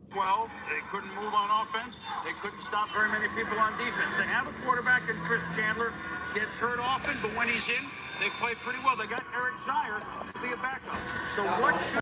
12. They couldn't move on offense. They couldn't stop very many people on defense. They have a quarterback in Chris Chandler. Gets hurt often, but when he's in, they play pretty well. They got Eric Shire to be a backup. So what should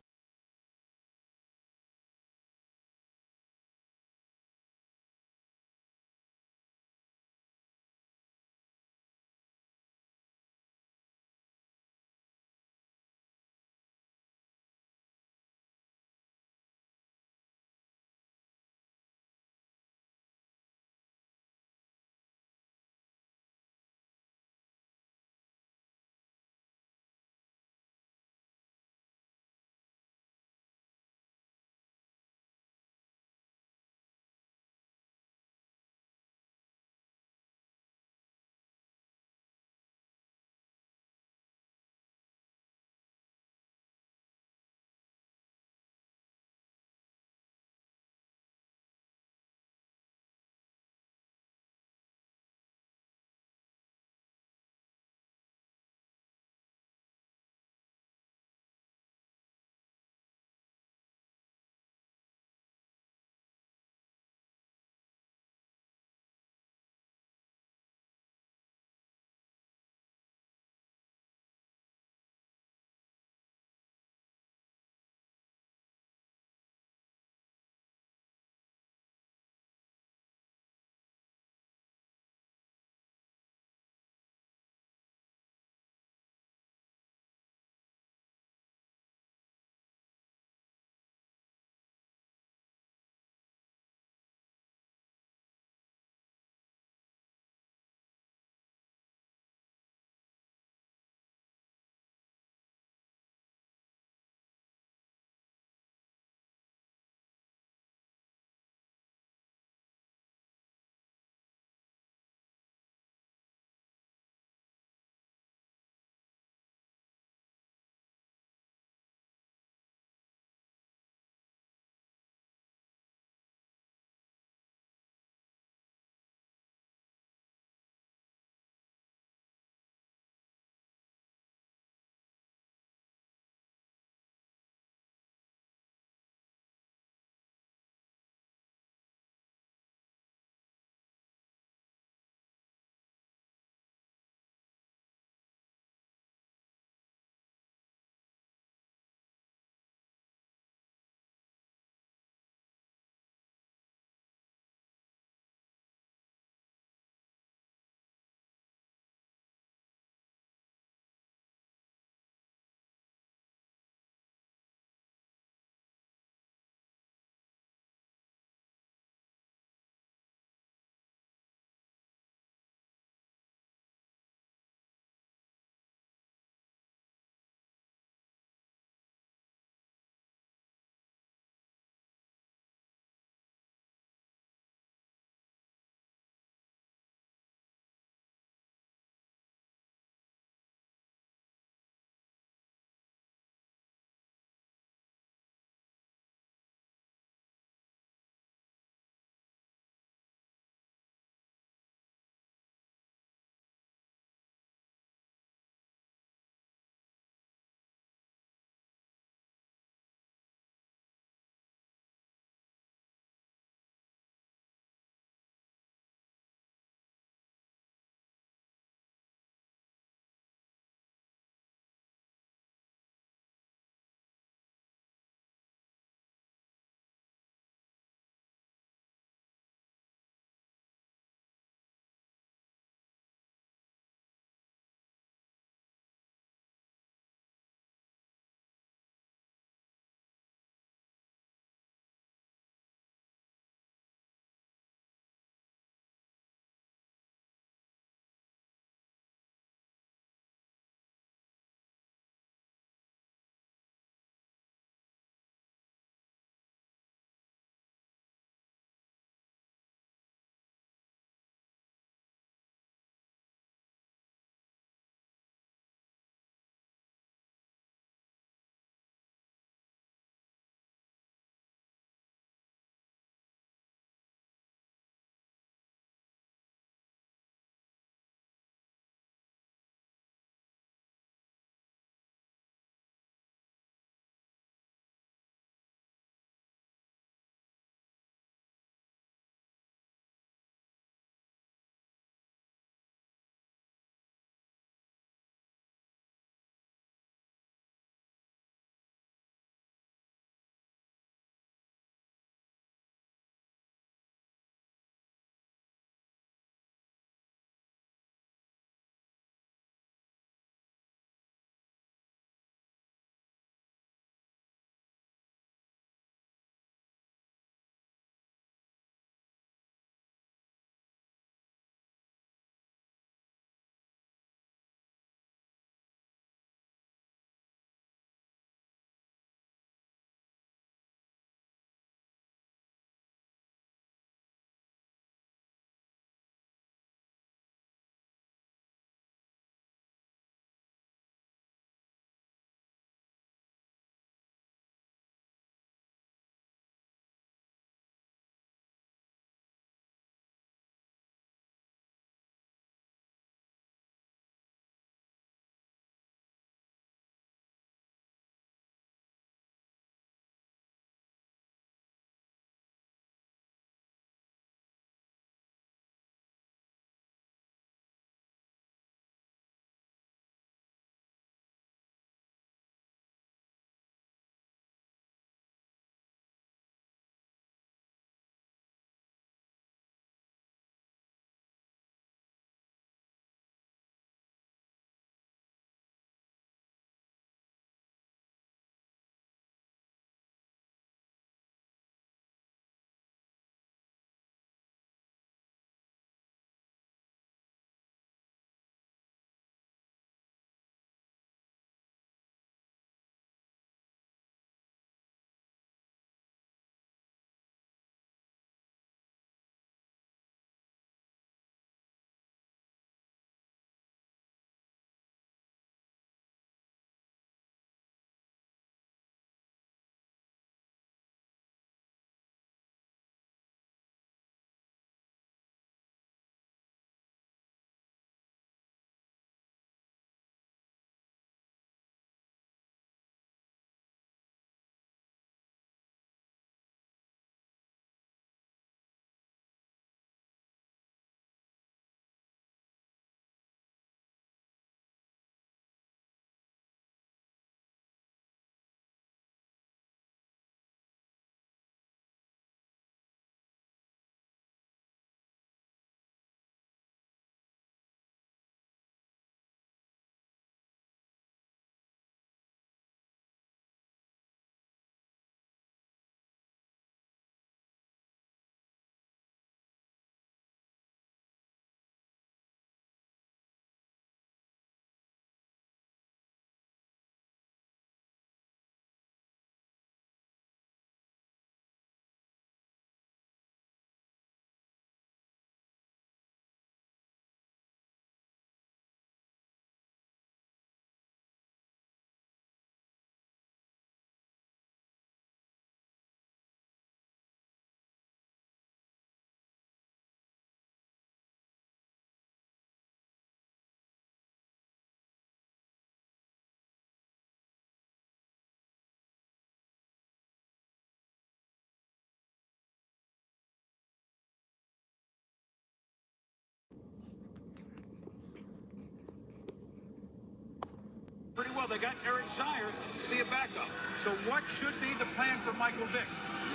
well. They got Eric Zier to be a backup. So what should be the plan for Michael Vick?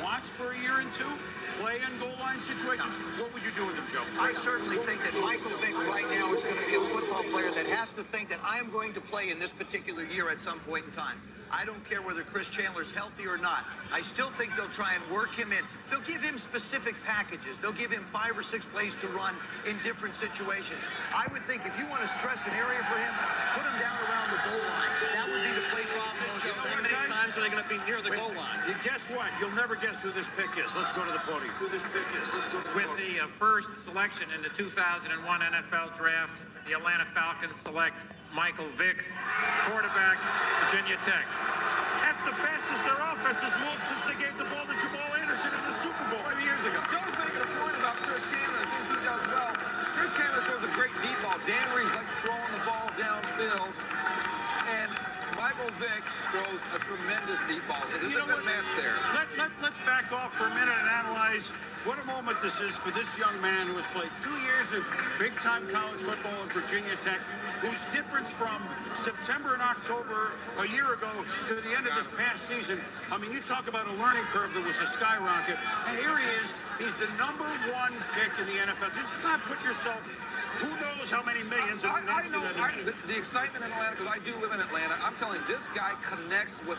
Watch for a year and two, play in goal line situations. What would you do with him, Joe? I certainly think that Michael Vick right now is going to be a football player that has to think that I am going to play in this particular year at some point in time. I don't care whether Chris Chandler's healthy or not. I still think they'll try and work him in. They'll give him specific packages. They'll give him 5 or 6 plays to run in different situations. I would think if you want to stress an area for him, put him down around the goal line. That would be the place off. How many times are they going to be near the goal line? You guess what? You'll never guess who this pick is. Let's go to the podium. Who this pick is. Let's go to the With podium. the first selection in the 2001 NFL Draft, the Atlanta Falcons select Michael Vick, quarterback, Virginia Tech. That's the fastest their offense has moved since they gave the ball to Jamal Anderson in the Super Bowl 5 years ago. Joe's making a point about Chris Chandler and things he does well. Chris Chandler throws a great deep ball. Dan Reeves likes throwing the ball downfield. And Michael Vick throws a tremendous deep ball. So there's a good match there. Let's back off for a minute and analyze what a moment this is for this young man who has played 2 years of big-time college football at Virginia Tech, whose difference from September and October a year ago to the end of this past season, I mean, you talk about a learning curve that was a skyrocket. And here he is. He's the #1 pick in the NFL. Just try to put yourself, who knows how many millions. I know the excitement in Atlanta, because I do live in Atlanta. I'm telling you, this guy connects with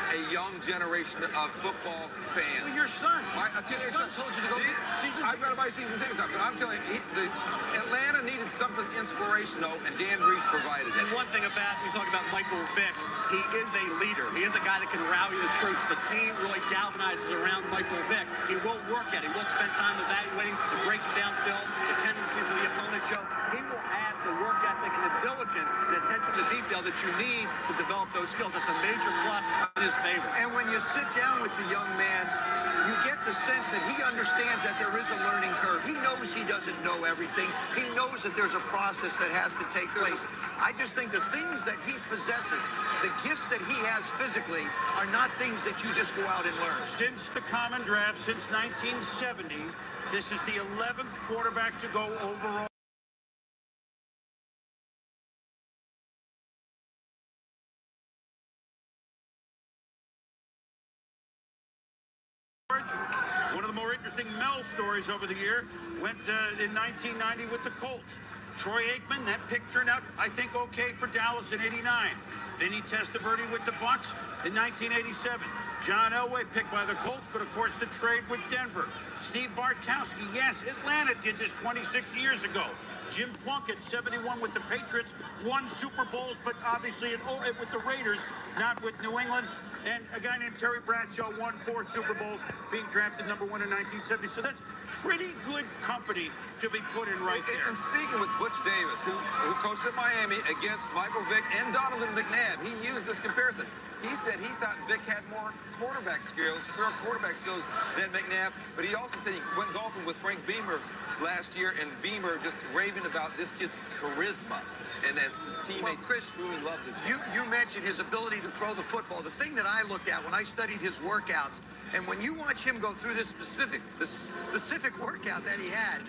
a young generation of football fans. Well, your son. Your son told you to go season I've got to buy season tickets, but I'm telling you, Atlanta needed something inspirational, and Dan Reeves provided it. And one thing about, we talk about Michael Vick, he is a leader. He is a guy that can rally the troops. The team really galvanizes around Michael Vick. He will work at it. He will spend time evaluating the breaking downfield, the tendencies of the opponent, Joe. He will add the work ethic and the diligence and attention to detail that you need to develop those skills. That's a major plus in his favor. And when you sit down with the young man, you get the sense that he understands that there is a learning curve. He knows he doesn't know everything. He knows that there's a process that has to take place. I just think the things that he possesses, the gifts that he has physically, are not things that you just go out and learn. Since the common draft, since 1970, this is the 11th quarterback to go overall. One of the more interesting Mel stories over the year went in 1990 with the Colts. Troy Aikman, that pick turned out, I think, okay for Dallas in '89. Vinny Testaverde with the Bucs in 1987. John Elway picked by the Colts, but of course the trade with Denver. Steve Bartkowski, yes, Atlanta did this 26 years ago. Jim Plunkett, 71 with the Patriots, won Super Bowls, but obviously with the Raiders, not with New England. And a guy named Terry Bradshaw won 4 Super Bowls, being drafted #1 in 1970. So that's pretty good company to be put in right there. And speaking with Butch Davis, who coached at Miami against Michael Vick and Donovan McNabb, he used this comparison. He said he thought Vick had more quarterback skills than McNabb, but he also said he went golfing with Frank Beamer last year, and Beamer just raving about this kid's charisma. And as his teammates, Chris, truly love this guy. You mentioned his ability to throw the football. The thing that I looked at when I studied his workouts, and when you watch him go through this specific workout that he had,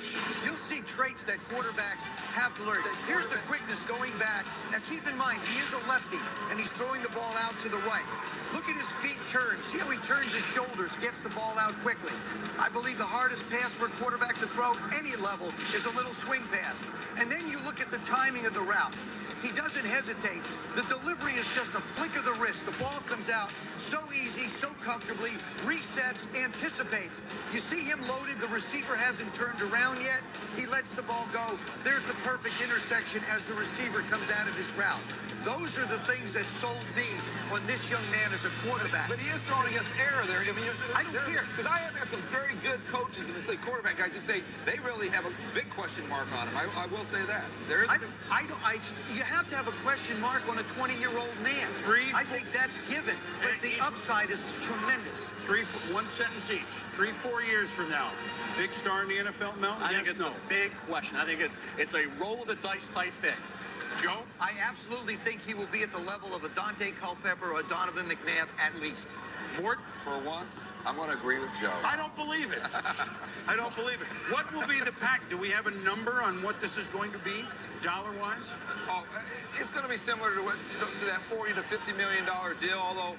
you'll see traits that quarterbacks have to learn. Here's the quickness going back. Now keep in mind, he is a lefty, and he's throwing the ball out to the right. Look at his feet turn. See how he turns his shoulders, gets the ball out quickly. I believe the hardest pass for a quarterback to throw any level is a little swing pass. And then you look at the timing of the route. He doesn't hesitate. The delivery is just a flick of the wrist. The ball comes out so easy, so comfortably, resets, anticipates. You see him loaded. The receiver hasn't turned around yet. He lets the ball go. There's the perfect intersection as the receiver comes out of his route. Those are the things that sold me on this young man as a quarterback. But he is throwing against error there. I mean, I don't care. Because I have had some very good coaches in this league, quarterback guys, who say they really have a big question mark on him. I will say that. There is. You have to have a question mark on a 20-year-old man. I think that's given. But the upside is tremendous. One sentence each. 3-4 years from now, big star in the NFL, Mel? I think it's a big question. I think it's a roll of the dice type pick. Joe? I absolutely think he will be at the level of a Dante Culpepper or a Donovan McNabb at least. Mort? For once, I'm going to agree with Joe. I don't believe it. I don't believe it. What will be the pack? Do we have a number on what this is going to be, dollar-wise? Oh, it's going to be similar to that $40 to $50 million deal, although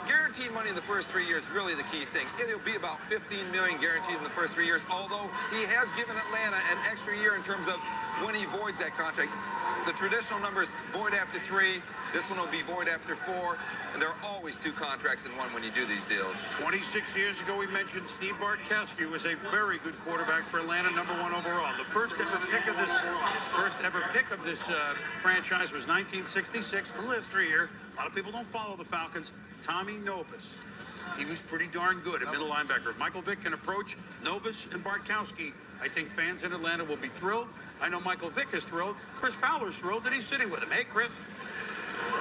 guaranteed money in the first 3 years is really the key thing. It'll be about $15 million guaranteed in the first 3 years, although he has given Atlanta an extra year in terms of when he voids that contract. The traditional number is void after 3. This one will be void after 4. And there are always 2 contracts in one when you do these deals. 26 years ago, we mentioned Steve Bartkowski was a very good quarterback for Atlanta, #1 overall. The first ever pick of this franchise was 1966. A little history here. A lot of people don't follow the Falcons. Tommy Nobis. He was pretty darn good at middle linebacker. If Michael Vick can approach Nobis and Bartkowski, I think fans in Atlanta will be thrilled. I know Michael Vick is thrilled. Chris Fowler's thrilled that he's sitting with him. Hey, Chris.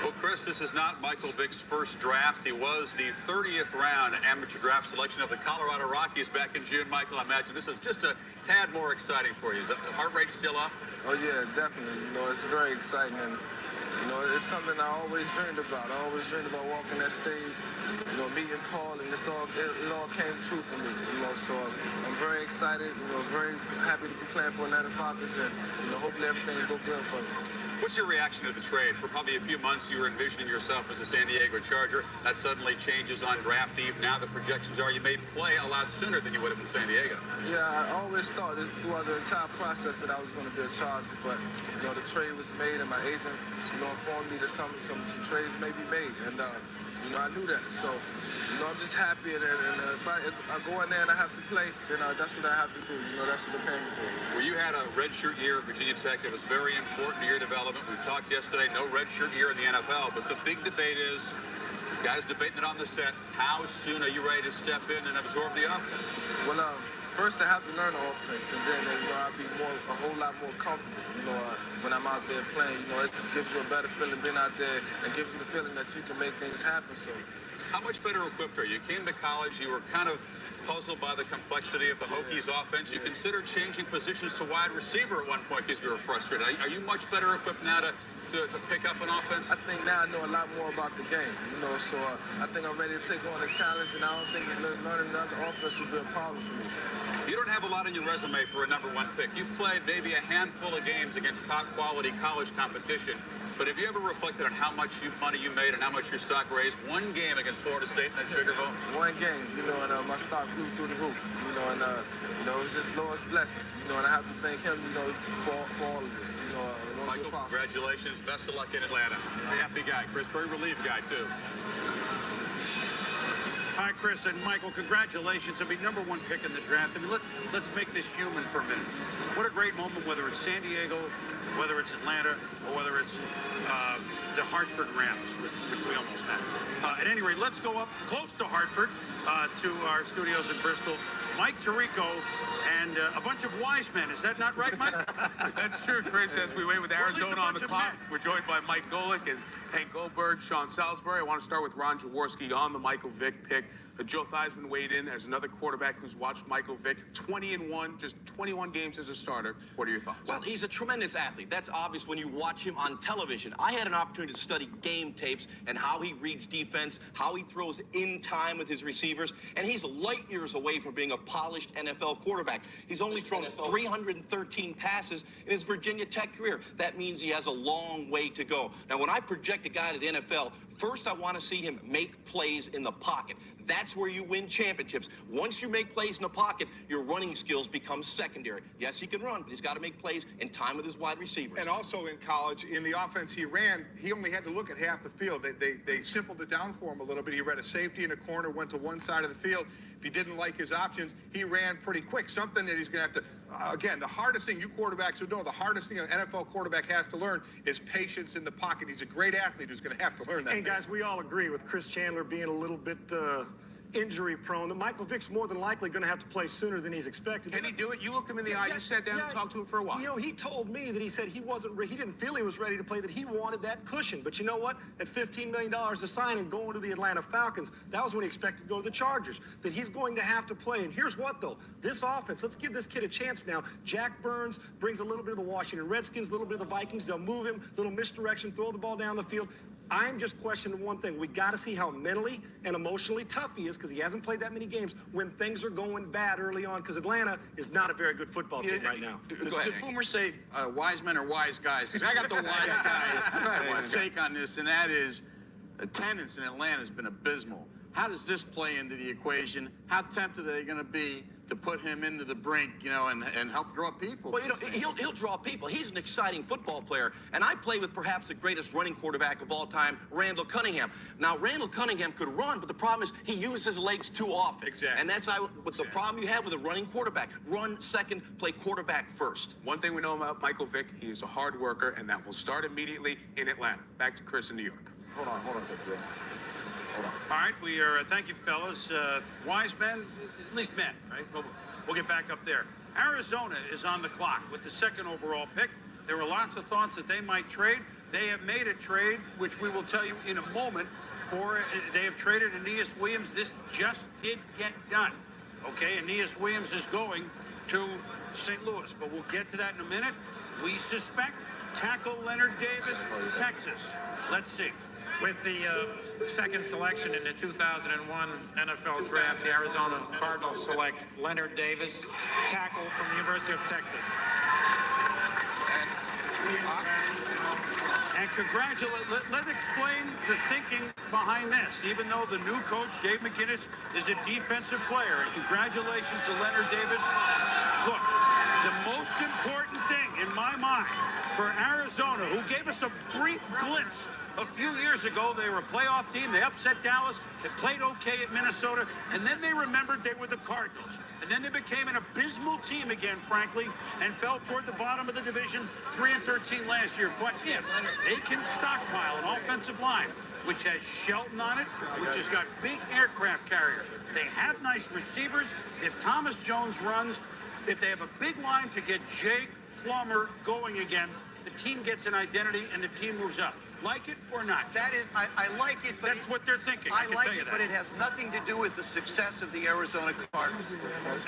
Well, Chris, this is not Michael Vick's first draft. He was the 30th round amateur draft selection of the Colorado Rockies back in June. Michael, I imagine this is just a tad more exciting for you. Is the heart rate still up? Oh, yeah, definitely. You know, it's very exciting. And, you know, it's something I always dreamed about. I always dreamed about walking that stage, you know, meeting Paul, and it all came true for me. You know, so I'm very excited, you know, very happy to be playing for Atlanta Falcons, and, you know, hopefully everything will go good for me. What's your reaction to the trade? For probably a few months, you were envisioning yourself as a San Diego Charger. That suddenly changes on draft eve. Now the projections are you may play a lot sooner than you would have in San Diego. Yeah, I always thought this throughout the entire process that I was going to be a Charger, but, you know, the trade was made, and my agent, you know, informed me that some trades may be made, and, you know, I knew that. So, you know, I'm just happy, and if I go in there and I have to play, then that's what I have to do. You know, that's what they're paying me for. Well, you had a redshirt year at Virginia Tech. It was very important to your development. We talked yesterday, no redshirt year in the NFL, but the big debate is, guys debating it on the set, how soon are you ready to step in and absorb the offense? Well, first I have to learn the offense, and then, you know, I'll be a whole lot more comfortable, you know, when I'm out there playing. You know, it just gives you a better feeling being out there and gives you the feeling that you can make things happen. So, how much better equipped are you? You came to college, you were kind of puzzled by the complexity of the Hokies offense. You considered changing positions to wide receiver at one point because you were frustrated. Are you much better equipped now to pick up an offense? I think now I know a lot more about the game, you know, so I think I'm ready to take on the challenge, and I don't think learning another offense will be a problem for me. You don't have a lot on your resume for a #1 pick. You've played maybe a handful of games against top-quality college competition, but have you ever reflected on how much money you made and how much your stock raised? One game against Florida State in that Sugarbowl? One game, you know, and my stock grew through the roof, you know, and, you know, it was just Lord's blessing, you know, and I have to thank him, you know, for all of this, you know. Michael, congratulations. Best of luck in Atlanta. Very happy guy. Chris, very relieved guy, too. Hi, Chris and Michael. Congratulations. I mean, #1 pick in the draft. I mean, let's make this human for a minute. What a great moment, whether it's San Diego, whether it's Atlanta, or whether it's the Hartford Rams, which we almost had. At any rate, let's go up close to Hartford, to our studios in Bristol. Mike Tirico and a bunch of wise men. Is that not right, Mike? That's true, Chris. As we wait with Arizona on the clock, we're joined by Mike Golick and Hank Goldberg, Sean Salisbury. I want to start with Ron Jaworski on the Michael Vick pick. Joe Theismann weighed in as another quarterback who's watched Michael Vick 20-1, just 21 games as a starter. What are your thoughts? Well, he's a tremendous athlete. That's obvious when you watch him on television. I had an opportunity to study game tapes and how he reads defense, how he throws in time with his receivers, and he's light years away from being a polished NFL quarterback. He's only thrown 313 passes in his Virginia Tech career. That means he has a long way to go. Now, when I project a guy to the NFL, first I want to see him make plays in the pocket. That's where you win championships. Once you make plays in the pocket, your running skills become secondary. Yes, he can run, but he's got to make plays in time with his wide receivers. And also in college, in the offense he ran, he only had to look at half the field. They simpled it down for him a little bit. He read a safety in a corner, went to one side of the field. If he didn't like his options, he ran pretty quick. Something that he's going to have to, again, the hardest thing you quarterbacks would know, the hardest thing an NFL quarterback has to learn is patience in the pocket. He's a great athlete who's going to have to learn that. And guys, we all agree with Chris Chandler being a little bit injury prone, that Michael Vick's more than likely going to have to play sooner than he's expected. Can he do it? You looked him in the eye, you sat down and talked to him for a while. You know, he told me that he said he didn't feel he was ready to play, that he wanted that cushion. But you know what? At $15 million a sign and going to the Atlanta Falcons, that was when he expected to go to the Chargers, that he's going to have to play. And here's what, though. This offense, let's give this kid a chance now. Jack Burns brings a little bit of the Washington Redskins, a little bit of the Vikings. They'll move him, little misdirection, throw the ball down the field. I'm just questioning one thing. We got to see how mentally and emotionally tough he is because he hasn't played that many games when things are going bad early on because Atlanta is not a very good football team right now. Go ahead. Did Boomers say wise men are wise guys? Because I got the wise guy take on this, and that is attendance in Atlanta has been abysmal. How does this play into the equation? How tempted are they going to be to put him into the brink, and help draw people? Well, he'll draw people. He's an exciting football player. And I play with perhaps the greatest running quarterback of all time, Randall Cunningham. Now, Randall Cunningham could run, but the problem is he uses his legs too often. Exactly. And that's what the problem you have with a running quarterback. Run second, play quarterback first. One thing we know about Michael Vick, he is a hard worker, and that will start immediately in Atlanta. Back to Chris in New York. Hold on a second, Joe. Hold on. All right, we are, thank you, fellas. Wise men, at least men, right? We'll get back up there. Arizona is on the clock with the second overall pick. There were lots of thoughts that they might trade. They have made a trade, which we will tell you in a moment, they have traded Aeneas Williams. This just did get done. Okay, Aeneas Williams is going to St. Louis, but we'll get to that in a minute. We suspect tackle Leonard Davis, Texas. Let's see. With the second selection in the 2001 NFL Draft, the Arizona Cardinals select Leonard Davis, tackle from the University of Texas. And let's explain the thinking behind this, even though the new coach, Dave McGinnis, is a defensive player. And congratulations to Leonard Davis. Look, the most important thing in my mind for Arizona, who gave us a brief glimpse a few years ago, they were a playoff team. They upset Dallas. They played okay at Minnesota. And then they remembered they were the Cardinals. And then they became an abysmal team again, frankly, and fell toward the bottom of the division, 3-13 last year. But if they can stockpile an offensive line, which has Shelton on it, which has got big aircraft carriers, they have nice receivers. If Thomas Jones runs, if they have a big line to get Jake Plummer going again, the team gets an identity and the team moves up. Like it or not? That is, I like it, but that's what they're thinking. I like it, but it has nothing to do with the success of the Arizona Cardinals.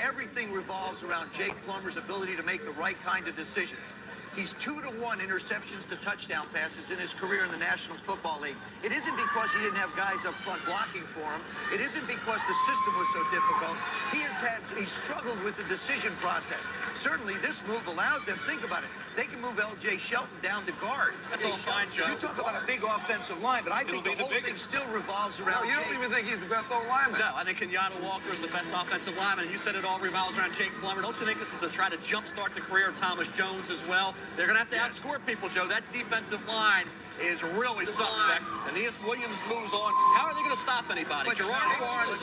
Everything revolves around Jake Plummer's ability to make the right kind of decisions. He's 2-to-1 interceptions to touchdown passes in his career in the National Football League. It isn't because he didn't have guys up front blocking for him. It isn't because the system was so difficult. He struggled with the decision process. Certainly, this move allows them. Think about it. They can move L.J. Shelton down to guard. That's all fine, Joe. You talk about a big offensive line, but I think the whole thing still revolves around. No, you don't even think he's the best old lineman. No, I think Kenyatta Walker is the best offensive lineman. And you said it all revolves around Jake Plummer. Don't you think this is to try to jumpstart the career of Thomas Jones as well? They're going to have to outscore people, Joe. That defensive line is really suspect. Aeneas Williams moves on. How are they going to stop anybody? But Gerard Barnes,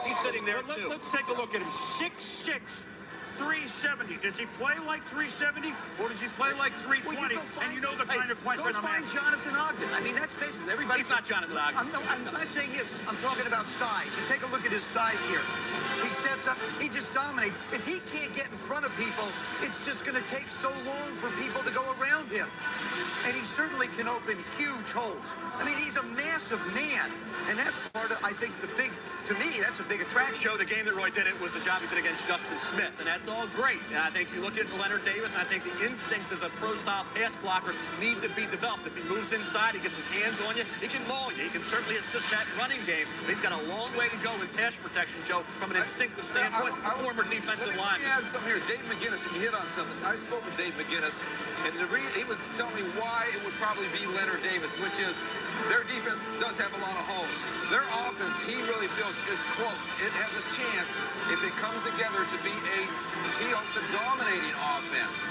he's sitting there, too. Let's take a look at him. 6'6", 370. Does he play like 370 or does he play like 320? And you know the kind of question I'm find asking. Jonathan Ogden. I mean, that's basically everybody. He's not Jonathan Ogden. I'm not saying he is. I'm talking about size. And take a look at his size here. He sets up. He just dominates. If he can't get in front of people, it's just going to take so long for people to go around him. And he certainly can open huge holes. I mean, he's a massive man. And that's part of, I think, to me, that's a big attraction. Joe, the game that Roy did it was the job he did against Justin Smith, and that's all great. And I think you look at Leonard Davis, and I think the instincts as a pro-style pass blocker need to be developed. If he moves inside, he gets his hands on you, he can maul you. He can certainly assist that running game, but he's got a long way to go in pass protection, Joe, from an instinctive standpoint. Former defensive lineman. Let me add something here. Dave McGinnis, and you hit on something. I spoke with Dave McGinnis, and he was telling me why it would probably be Leonard Davis, which is their defense does have a lot of holes. Their offense, he really feels, is close. It has a chance, if it comes together, to be he hopes, a dominating offense.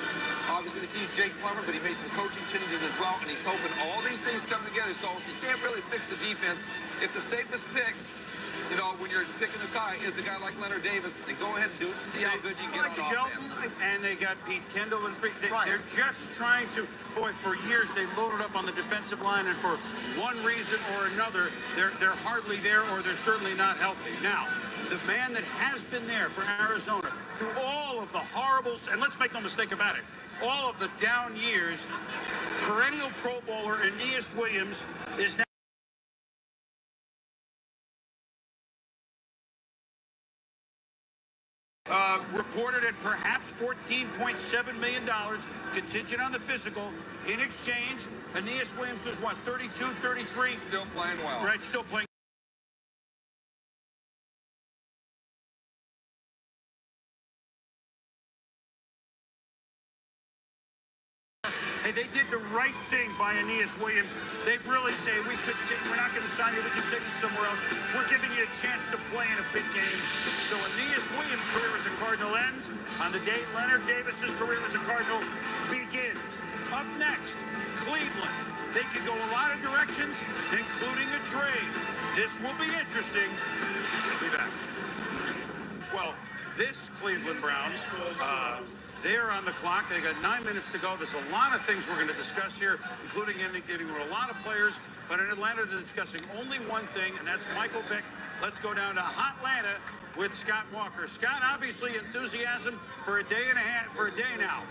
Obviously, the key's Jake Plummer, but he made some coaching changes as well, and he's hoping all these things come together. So if you can't really fix the defense, if the safest pick, when you're picking this high, is a guy like Leonard Davis, then go ahead and do it and see how good you get on offense. And they got Pete Kendall and they're just trying to, for years they loaded up on the defensive line, and for one reason or another, they're hardly there, or they're certainly not healthy. Now, the man that has been there for Arizona through all of the horribles, and let's make no mistake about it, all of the down years, perennial Pro Bowler Aeneas Williams is now reported at perhaps $14.7 million contingent on the physical. In exchange, Aeneas Williams was what, 32, 33? Still playing well. Right, still playing. Hey, they did the right thing by Aeneas Williams. They really say, we're not going to sign you, we can send you somewhere else. We're giving you a chance to play in a big game. So Aeneas Williams' career as a Cardinal ends on the day Leonard Davis's career as a Cardinal begins. Up next, Cleveland. They could go a lot of directions, including a trade. This will be interesting. Be back. Well, this Cleveland Browns, they're on the clock. They got 9 minutes to go. There's a lot of things we're going to discuss here, including getting a lot of players. But in Atlanta, they're discussing only one thing, and that's Michael Vick. Let's go down to Hotlanta with Scott Walker. Scott, obviously enthusiasm for a day now.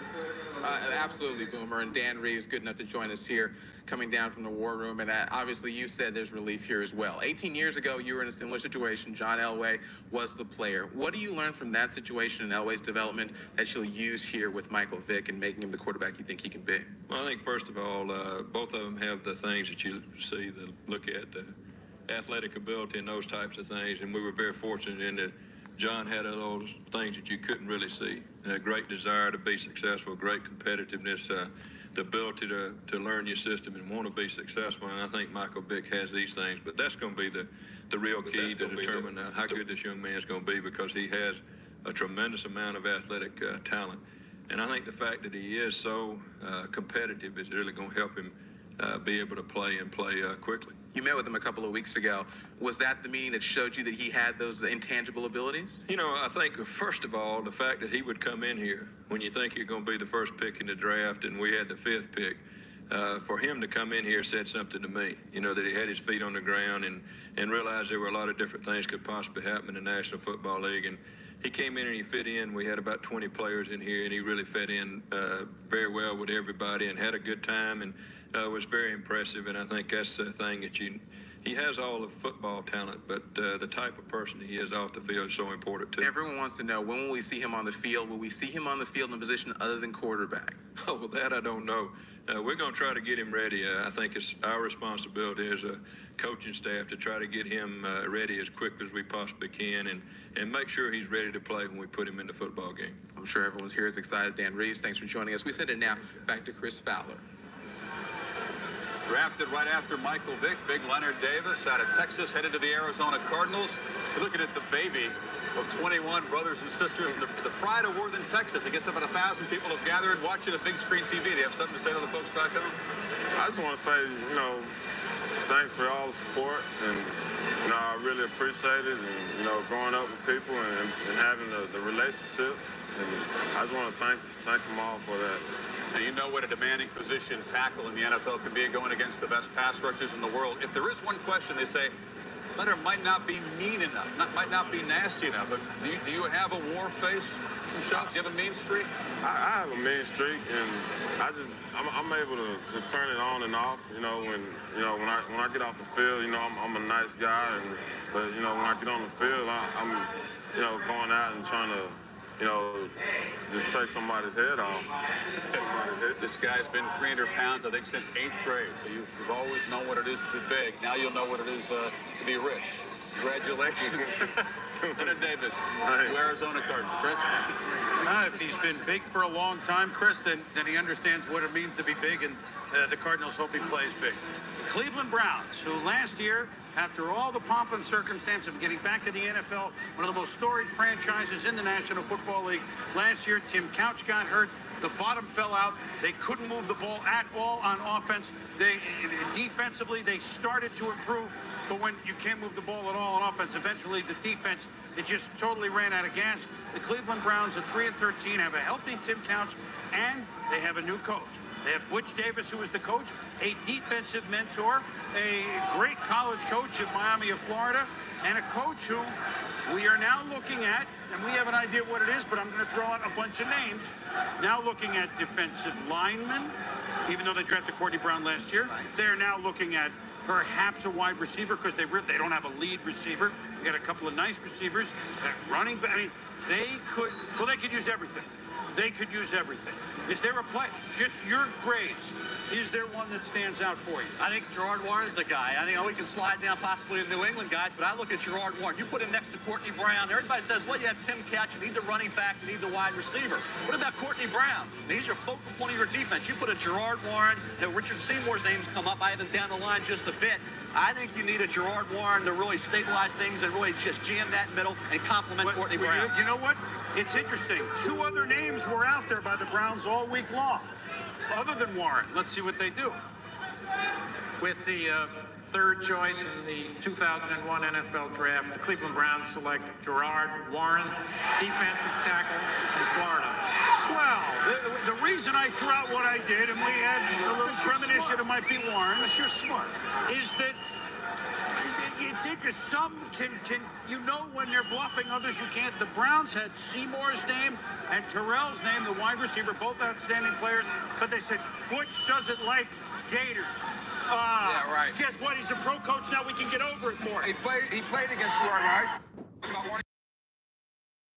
Absolutely, Boomer. And Dan Reeves, good enough to join us here, coming down from the war room. And obviously, you said there's relief here as well. 18 years ago, you were in a similar situation. John Elway was the player. What do you learn from that situation and Elway's development that you'll use here with Michael Vick and making him the quarterback you think he can be? Well, I think, first of all, both of them have the things that you see that look at athletic ability and those types of things. And we were very fortunate in that John had those things that you couldn't really see. A great desire to be successful, great competitiveness, the ability to learn your system and want to be successful. And I think Michael Vick has these things. But that's going to be the real key to determine how good this young man is going to be, because he has a tremendous amount of athletic talent. And I think the fact that he is so competitive is really going to help him be able to play quickly. You met with him a couple of weeks ago. Was that the meeting that showed you that he had those intangible abilities? You know, I think, first of all, the fact that he would come in here when you think you're going to be the first pick in the draft and we had the 5th pick, for him to come in here said something to me, you know, that he had his feet on the ground and realized there were a lot of different things could possibly happen in the National Football League. And he came in and he fit in. We had about 20 players in here, and he really fit in very well with everybody and had a good time and was very impressive. And I think that's the thing that he has all the football talent, but the type of person he is off the field is so important too. Everyone wants to know, when will we see him on the field? Will we see him on the field in a position other than quarterback? Oh, well, that I don't know. We're going to try to get him ready. I think it's our responsibility as a coaching staff to try to get him ready as quick as we possibly can and make sure he's ready to play when we put him in the football game. I'm sure everyone's here is excited. Dan Reeves, thanks for joining us. We send it now back to Chris Fowler. Drafted right after Michael Vick, big Leonard Davis out of Texas, headed to the Arizona Cardinals. You're looking at the baby of 21 brothers and sisters in the pride of Worthing, Texas. I guess about 1,000 people have gathered watching a big screen TV. Do you have something to say to the folks back home? I just want to say, you know, thanks for all the support, and you know, I really appreciate it. And you know, growing up with people and having the relationships, and I just want to thank them all for that. And you know what a demanding position tackle in the NFL can be, going against the best pass rushers in the world. If there is one question, they say Leonard might not be mean enough, might not be nasty enough. But do you have a war face? Do you have a mean streak? I have a mean streak, and I'm able to turn it on and off. You know, when I get off the field, you know, I'm a nice guy, but you know, when I get on the field, I'm you know, going out and trying to, you know, just take somebody's head off. This guy's been 300 pounds, I think, since 8th grade. So you've always known what it is to be big. Now you'll know what it is to be rich. Congratulations. Leonard Davis, to Arizona Cardinals. Chris? If he's been big for a long time, Chris, then he understands what it means to be big, and the Cardinals hope he plays big. The Cleveland Browns, who last year, after all the pomp and circumstance of getting back to the NFL, one of the most storied franchises in the National Football League, last year Tim Couch got hurt. The bottom fell out. They couldn't move the ball at all on offense. Defensively, they started to improve, but when you can't move the ball at all on offense, eventually the defense, it just totally ran out of gas. The Cleveland Browns at 3-13 have a healthy Tim Couch, and they have a new coach. They have Butch Davis, who is the coach, a defensive mentor, a great college coach at Miami of Florida, and a coach who we are now looking at, and we have an idea what it is, but I'm going to throw out a bunch of names. Now looking at defensive linemen, even though they drafted Courtney Brown last year. They're now looking at perhaps a wide receiver, because they don't have a lead receiver. They got a couple of nice receivers. Running back, I mean, they could use everything. they could use everything. Is there a play? Just your grades. Is there one that stands out for you? I think Gerard Warren's the guy. I think we can slide down possibly to New England guys, but I look at Gerard Warren. You put him next to Courtney Brown. Everybody says, well, you have Tim Catch, you need the running back, you need the wide receiver. What about Courtney Brown? He's your focal point of your defense. You put a Gerard Warren, Richard Seymour's names come up. I have him down the line just a bit. I think you need a Gerard Warren to really stabilize things and really just jam that middle and complement Courtney Brown. You know what? It's interesting. Two other names were out there by the Browns all week long, other than Warren. Let's see what they do. With the third choice in the 2001 NFL Draft, the Cleveland Browns select Gerard Warren, defensive tackle from Florida. Well, the reason I threw out what I did, and we had a little premonition it might be Warren, You're smart. is that it's interesting. Some can you know when they're bluffing, others you can't. The Browns had Seymour's name and Terrell's name, the wide receiver, both outstanding players, but they said Butch doesn't like Gators. Yeah, right. Guess what? He's a pro coach now. We can get over it more. He played against Florida Rice.